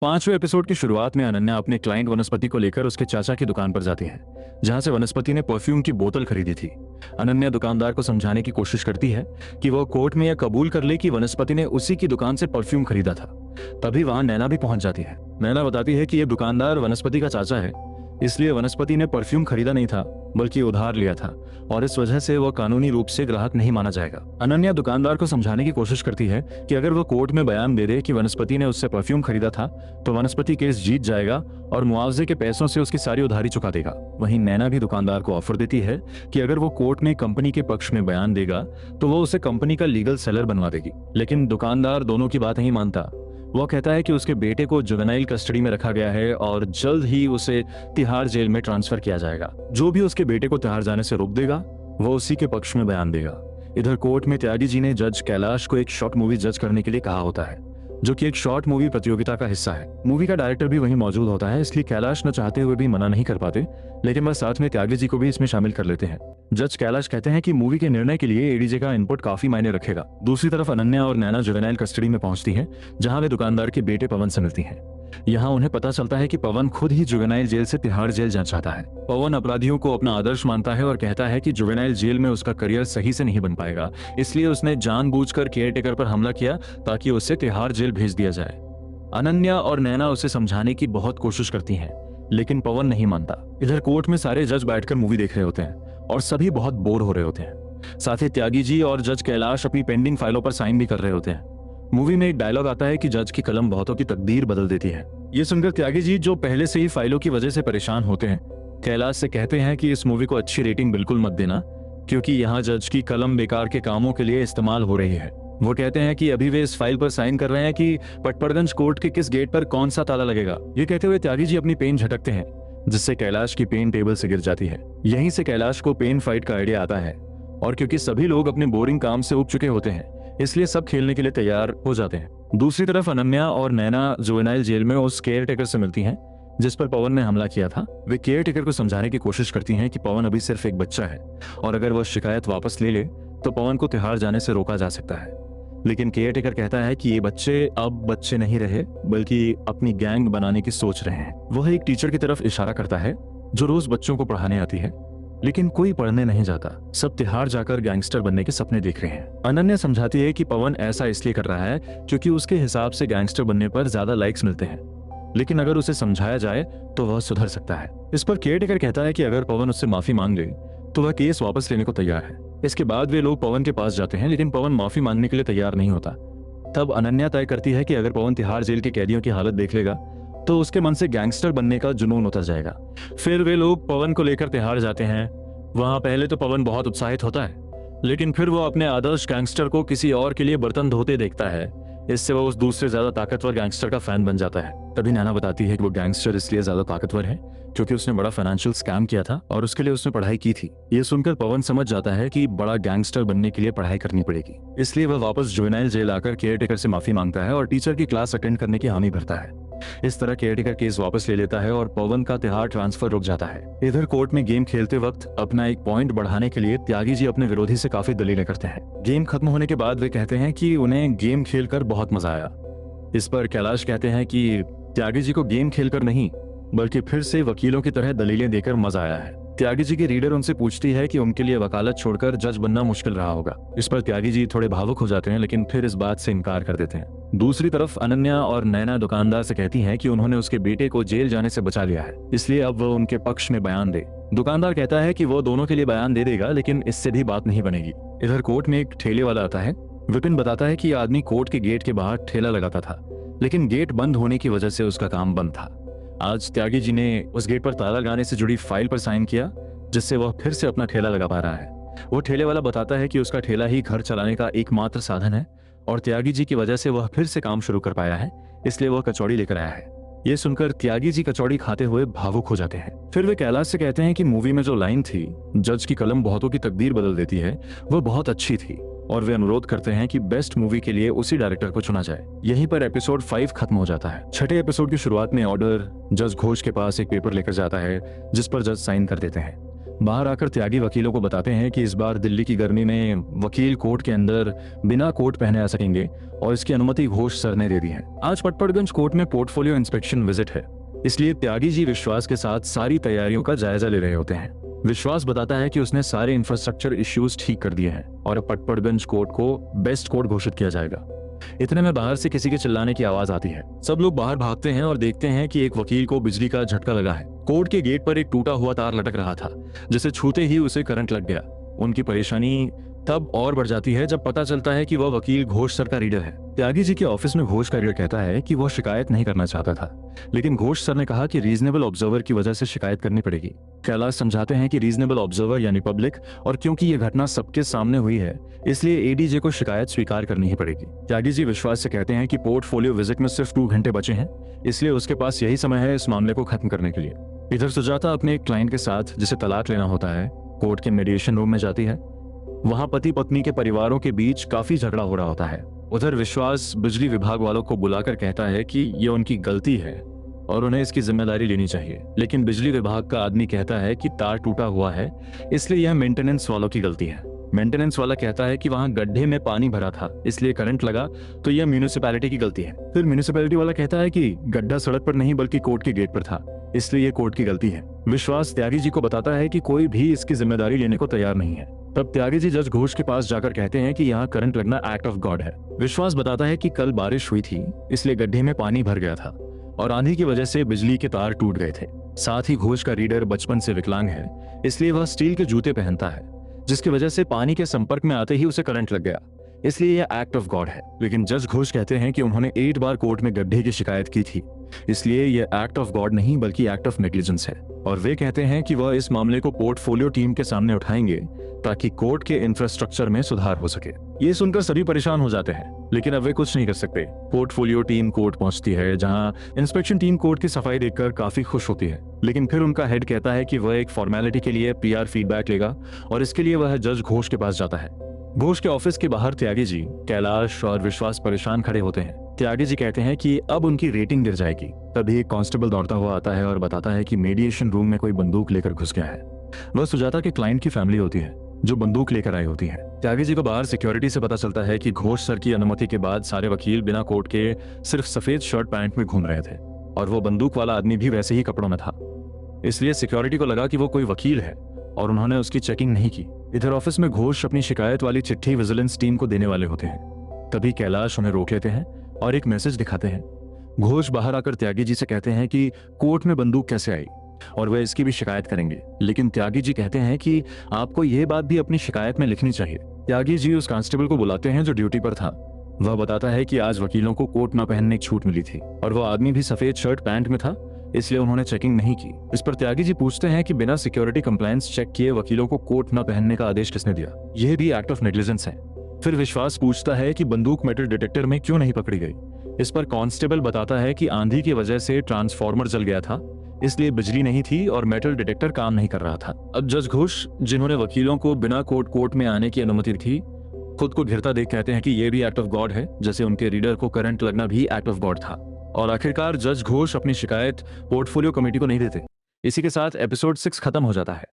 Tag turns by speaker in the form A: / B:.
A: 5वें एपिसोड की शुरुआत में अनन्या अपने क्लाइंट वनस्पति को लेकर उसके चाचा की दुकान पर जाती है, जहां से वनस्पति ने परफ्यूम की बोतल खरीदी थी। अनन्या दुकानदार को समझाने की कोशिश करती है कि वो कोर्ट में यह कबूल कर ले कि वनस्पति ने उसी की दुकान से परफ्यूम खरीदा था। तभी वहां नैना भी पहुंच जाती है। नैना बताती है कि यह दुकानदार वनस्पति का चाचा है, इसलिए वनस्पति ने परफ्यूम खरीदा नहीं था बल्कि उधार लिया था और इस वजह से वह कानूनी रूप से ग्राहक नहीं माना जाएगा। अनन्या दुकानदार को समझाने की कोशिश करती है कि अगर वो कोर्ट में बयान दे दे कि वनस्पति ने उससे परफ्यूम खरीदा था तो वनस्पति केस जीत जाएगा और मुआवजे के पैसों से उसकी सारी उधारी चुका देगा। वहीं नैना भी दुकानदार को ऑफर देती है कि अगर वो कोर्ट में कंपनी के पक्ष में बयान देगा तो वो उसे कंपनी का लीगल सेलर बनवा देगी। लेकिन दुकानदार दोनों की बात नहीं मानता। वो कहता है कि उसके बेटे को जुवेनाइल कस्टडी में रखा गया है और जल्द ही उसे तिहाड़ जेल में ट्रांसफर किया जाएगा। जो भी उसके बेटे को तिहाड़ जाने से रोक देगा वो उसी के पक्ष में बयान देगा। इधर कोर्ट में त्यागी जी ने जज कैलाश को एक शॉर्ट मूवी जज करने के लिए कहा होता है, जो कि एक शॉर्ट मूवी प्रतियोगिता का हिस्सा है। मूवी का डायरेक्टर भी वहीं मौजूद होता है, इसलिए कैलाश न चाहते हुए भी मना नहीं कर पाते, लेकिन वह साथ में त्यागी जी को भी इसमें शामिल कर लेते हैं। जज कैलाश कहते हैं कि मूवी के निर्णय के लिए एडीजे का इनपुट काफी मायने रखेगा। दूसरी तरफ अनन्या और नैना जुवेनाइल कस्टडी में पहुंचती हैं, जहां वे दुकानदार के बेटे पवन से मिलती हैं। यहाँ उन्हें पता चलता है कि पवन खुद ही जुवेनाइल जेल से तिहाड़ जेल जाना चाहता है। पवन अपराधियों को अपना आदर्श मानता है और कहता है कि जुवेनाइल जेल में उसका करियर सही से नहीं बन पाएगा, इसलिए उसने जानबूझकर केयरटेकर पर हमला किया ताकि उसे तिहाड़ जेल भेज दिया जाए। अनन्या और नैना उसे समझाने की बहुत कोशिश करती हैं, लेकिन पवन नहीं मानता। इधर कोर्ट में सारे जज बैठकर मूवी देख रहे होते हैं और सभी बहुत बोर हो रहे होते हैं। साथ ही त्यागी जी और जज कैलाश अपनी पेंडिंग फाइलों पर साइन भी कर रहे होते हैं। मूवी में एक डायलॉग आता है कि जज की कलम बहुतों की तकदीर बदल देती है। ये सुनकर त्यागी जी, जो पहले से ही फाइलों की वजह से परेशान होते हैं, कैलाश से कहते हैं कि इस मूवी को अच्छी रेटिंग बिल्कुल मत देना, क्योंकि यहाँ जज की कलम बेकार के कामों के लिए इस्तेमाल हो रही है। वो कहते हैं कि अभी वे इस फाइल पर साइन कर रहे हैं कि पटपड़गंज कोर्ट के किस गेट पर कौन सा ताला लगेगा। ये कहते हुए त्यागी जी अपनी पेन झटकते हैं, जिससे कैलाश की पेन टेबल से गिर जाती है। यहीं से कैलाश को पेन फाइट का आइडिया आता है और क्योंकि सभी लोग अपने बोरिंग काम से उब चुके होते हैं, इसलिए सब खेलने के लिए तैयार हो जाते हैं। दूसरी तरफ अनन्या और नैना जुवेनाइल जेल में उस केयरटेकर से मिलती हैं जिस पर पवन ने हमला किया था। वे केयरटेकर को समझाने की कोशिश करती हैं कि पवन अभी सिर्फ एक बच्चा है और अगर वह शिकायत वापस ले ले तो पवन को तिहाड़ जाने से रोका जा सकता है। लेकिन केयरटेकर कहता है कि ये बच्चे अब बच्चे नहीं रहे बल्कि अपनी गैंग बनाने की सोच रहे हैं। वह एक टीचर की तरफ इशारा करता है जो रोज बच्चों को पढ़ाने आती है, लेकिन कोई पढ़ने नहीं जाता। सब तिहाड़ जाकर गैंगस्टर बनने के सपने देख रहे हैं। अनन्या समझाती है कि पवन ऐसा इसलिए कर रहा है क्योंकि उसके हिसाब से गैंगस्टर बनने पर ज्यादा लाइक्स मिलते हैं, लेकिन अगर उसे समझाया जाए तो वह सुधर सकता है। इस पर केयरटेकर कहता है कि अगर पवन उससे माफी मांग ले तो वह केस वापस लेने को तैयार है। इसके बाद वे लोग पवन के पास जाते हैं, लेकिन पवन माफी मांगने के लिए तैयार नहीं होता। तब अनन्या तय करती है कि अगर पवन तिहाड़ जेल के कैदियों की हालत देख लेगा तो उसके मन से गैंगस्टर बनने का जुनून उतर जाएगा। फिर वे लोग पवन को लेकर तिहाड़ जाते हैं। वहां पहले तो पवन बहुत उत्साहित होता है, लेकिन फिर वो अपने आदर्श गैंगस्टर को किसी और के लिए बर्तन धोते देखता है। इससे वो उस दूसरे ज्यादा ताकतवर गैंगस्टर का फैन बन जाता है। तभी नैना बताती है कि वो गैंगस्टर इसलिए ज्यादा ताकतवर है क्योंकि उसने बड़ा फाइनेंशियल स्कैम किया था और उसके लिए उसने पढ़ाई की थी। ये सुनकर पवन समझ जाता है कि बड़ा गैंगस्टर बनने के लिए पढ़ाई करनी पड़ेगी, इसलिए वह वापस जुवेनाइल जेल आकर केयरटेकर से माफी मांगता है और टीचर की क्लास अटेंड करने की हामी भरता है। इस तरह केयरटेकर केस वापस ले लेता है और पवन का तिहाड़ ट्रांसफर रुक जाता है। इधर कोर्ट में गेम खेलते वक्त अपना एक पॉइंट बढ़ाने के लिए त्यागी जी अपने विरोधी से काफी दलीलें करते हैं। गेम खत्म होने के बाद वे कहते हैं कि उन्हें गेम खेलकर बहुत मजा आया। इस पर कैलाश कहते हैं कि त्यागी जी को गेम खेलकर नहीं बल्कि फिर से वकीलों की तरह दलीलें देकर मजा आया है। त्यागी जी की रीडर उनसे पूछती है कि उनके लिए वकालत छोड़कर जज बनना मुश्किल रहा होगा। इस पर त्यागी जी थोड़े भावुक हो जाते हैं, लेकिन फिर इस बात से इनकार कर देते हैं। दूसरी तरफ अनन्या और नैना दुकानदार से कहती हैं कि उन्होंने उसके बेटे को जेल जाने से बचा लिया है, इसलिए अब वो उनके पक्ष में बयान दे। दुकानदार कहता है कि वो दोनों के लिए बयान दे देगा, लेकिन इससे भी बात नहीं बनेगी। इधर कोर्ट में एक ठेले वाला आता है। विपिन बताता है कि आदमी कोर्ट के गेट के बाहर ठेला लगाता था, लेकिन गेट बंद होने की वजह से उसका काम बंद था। आज त्यागी जी ने उस गेट पर ताला लगाने से जुड़ी फाइल पर साइन किया, जिससे वह फिर से अपना ठेला लगा पा रहा है। वो ठेले वाला बताता है कि उसका ठेला ही घर चलाने का एकमात्र साधन है और त्यागी जी की वजह से वह फिर से काम शुरू कर पाया है, इसलिए वह कचौड़ी लेकर आया है। ये सुनकर त्यागी जी कचौड़ी खाते हुए भावुक हो जाते हैं। फिर वे कैलाश से कहते हैं कि मूवी में जो लाइन थी, जज की कलम बहुतों की तकदीर बदल देती है, वह बहुत अच्छी थी और वे अनुरोध करते हैं कि बेस्ट मूवी के लिए उसी डायरेक्टर को चुना जाए। यहीं पर एपिसोड 5 खत्म हो जाता है। छठे एपिसोड की शुरुआत में ऑर्डर जज घोष के पास एक पेपर लेकर जाता है जिस पर जज साइन कर देते हैं। बाहर आकर त्यागी वकीलों को बताते हैं कि इस बार दिल्ली की गर्मी में वकील कोर्ट के अंदर बिना कोट पहने आ सकेंगे और इसकी अनुमति घोष सर ने दे दी है। आज पटपड़गंज कोर्ट में पोर्टफोलियो इंस्पेक्शन विजिट है, इसलिए त्यागी जी विश्वास के साथ सारी तैयारियों का जायजा ले रहे होते हैं। विश्वास बताता है कि उसने सारे इंफ्रास्ट्रक्चर इश्यूज ठीक कर दिए हैं और अब पटपड़गंज कोर्ट को बेस्ट कोर्ट घोषित किया जाएगा। इतने में बाहर से किसी के चिल्लाने की आवाज आती है। सब लोग बाहर भागते हैं और देखते हैं कि एक वकील को बिजली का झटका लगा है। कोर्ट के गेट पर एक टूटा हुआ तार लटक रहा था, जिसे छूते ही उसे करंट लग गया। उनकी परेशानी तब और बढ़ जाती है जब पता चलता है कि वह वकील घोष सर का रीडर है। त्यागी जी के ऑफिस में घोष का रीडर कहता है कि वह शिकायत नहीं करना चाहता था, लेकिन घोष सर ने कहा कि रीजनेबल ऑब्जर्वर की वजह से शिकायत करनी पड़ेगी। कैलाश समझाते हैं कि रीजनेबल ऑब्जर्वर यानी पब्लिक, और क्योंकि यह घटना सबके सामने हुई है इसलिए एडीजे को शिकायत स्वीकार करनी ही पड़ेगी। त्यागी जी विश्वास से कहते हैं कि पोर्टफोलियो विजिट में सिर्फ 2 घंटे बचे हैं, इसलिए उसके पास यही समय है इस मामले को खत्म करने के लिए। इधर सुजाता अपने एक क्लाइंट के साथ, जिसे तलाक लेना होता है, कोर्ट के मीडिएशन रूम में जाती है। वहां पति पत्नी के परिवारों के बीच काफी झगड़ा हो रहा होता है। उधर विश्वास बिजली विभाग वालों को बुलाकर कहता है कि ये उनकी गलती है और उन्हें इसकी जिम्मेदारी लेनी चाहिए, लेकिन बिजली विभाग का आदमी कहता है कि तार टूटा हुआ है इसलिए यह मेंटेनेंस वालों की गलती है। मेंटेनेंस वाला कहता है कि वहां गड्ढे में पानी भरा था इसलिए करंट लगा, तो यह म्यूनिसिपैलिटी की गलती है। फिर म्यूनिसिपैलिटी वाला कहता है कि गड्ढा सड़क पर नहीं बल्कि कोर्ट के गेट पर था, इसलिए यह कोर्ट की गलती है। विश्वास त्यागी जी को बताता है कि कोई भी इसकी जिम्मेदारी लेने को तैयार नहीं है। तब त्यागी जी जज घोष के पास जाकर कहते हैं कि यहाँ करंट लगना एक्ट ऑफ गॉड है। विश्वास बताता है कि कल बारिश हुई थी इसलिए गड्ढे में पानी भर गया था और आंधी की वजह से बिजली के तार टूट गए थे। साथ ही घोष का रीडर बचपन से विकलांग है, इसलिए वह स्टील के जूते पहनता है, जिसकी वजह से पानी के संपर्क में आते ही उसे करंट लग गया, इसलिए यह एक्ट ऑफ गॉड है। लेकिन जज घोष कहते हैं कि उन्होंने 8 बार कोर्ट में गड्ढे की शिकायत की थी, इसलिए यह एक्ट ऑफ गॉड नहीं बल्कि एक्ट ऑफ नेग्लिजेंस है। और वे कहते हैं कि वह इस मामले को पोर्टफोलियो टीम के सामने उठाएंगे ताकि कोर्ट के इंफ्रास्ट्रक्चर में सुधार हो सके। ये सुनकर सभी परेशान हो जाते हैं, लेकिन अब वे कुछ नहीं कर सकते। पोर्टफोलियो टीम कोर्ट पहुंचती है, जहां इंस्पेक्शन टीम कोर्ट की सफाई देखकर काफी खुश होती है, लेकिन फिर उनका हेड कहता है कि वह एक फॉर्मेलिटी के लिए पीआर फीडबैक लेगा और इसके लिए वह जज घोष के पास जाता है। घोष के ऑफिस के बाहर त्यागी जी, कैलाश और विश्वास परेशान खड़े होते हैं। त्यागी जी कहते हैं कि अब उनकी रेटिंग गिर जाएगी। तभी एक कांस्टेबल दौड़ता हुआ आता है और बताता है कि मीडिएशन रूम में कोई बंदूक लेकर घुस गया है। वह सुजाता के क्लाइंट की फैमिली होती है जो बंदूक लेकर आई होती है। त्यागी जी को बाहर सिक्योरिटी से पता चलता है कि घोष सर की अनुमति के बाद सारे वकील बिना कोट के सिर्फ सफेद शर्ट पैंट में घूम रहे थे और वो बंदूक वाला आदमी भी वैसे ही कपड़ों में था, इसलिए सिक्योरिटी को लगा कि वो कोई वकील है और उन्होंने उसकी चेकिंग नहीं की। इधर ऑफिस में घोष अपनी शिकायत वाली चिट्ठी विजिलेंस टीम को देने वाले होते हैं। तभी कैलाश उन्हें रोक लेते हैं और एक मैसेज दिखाते हैं। घोष बाहर आकर त्यागी जी से कहते हैं कि कोर्ट में बंदूक कैसे आई और वह इसकी भी शिकायत करेंगे, लेकिन त्यागी जी कहते हैं कि आपको यह बात भी अपनी शिकायत में लिखनी चाहिए। त्यागी जी उस कांस्टेबल को बुलाते हैं जो ड्यूटी पर था। वह बताता है कि आज वकीलों को कोट न पहनने की छूट मिली थी और वह आदमी भी सफेद शर्ट पैंट में था, इसलिए उन्होंने चेकिंग नहीं की। इस पर त्यागी जी पूछते हैं कि बिना सिक्योरिटी कंप्लायंस चेक किए वकीलों को कोट न पहनने का आदेश किसने दिया, यह भी एक्ट ऑफ नेग्लिजेंस है। फिर विश्वास पूछता है कि बंदूक मेटल डिटेक्टर में क्यों नहीं पकड़ी गई। इस पर कांस्टेबल बताता है कि आंधी की वजह से ट्रांसफार्मर जल गया था, इसलिए बिजली नहीं थी और मेटल डिटेक्टर काम नहीं कर रहा था। अब जज घोष, जिन्होंने वकीलों को बिना कोर्ट में आने की अनुमति थी, खुद को घिरता देख कहते हैं कि यह भी एक्ट ऑफ गॉड है, जैसे उनके रीडर को करंट लगना भी एक्ट ऑफ गॉड था। और आखिरकार जज घोष अपनी शिकायत पोर्टफोलियो कमेटी को नहीं देते। इसी के साथ एपिसोड 6 खत्म हो जाता है।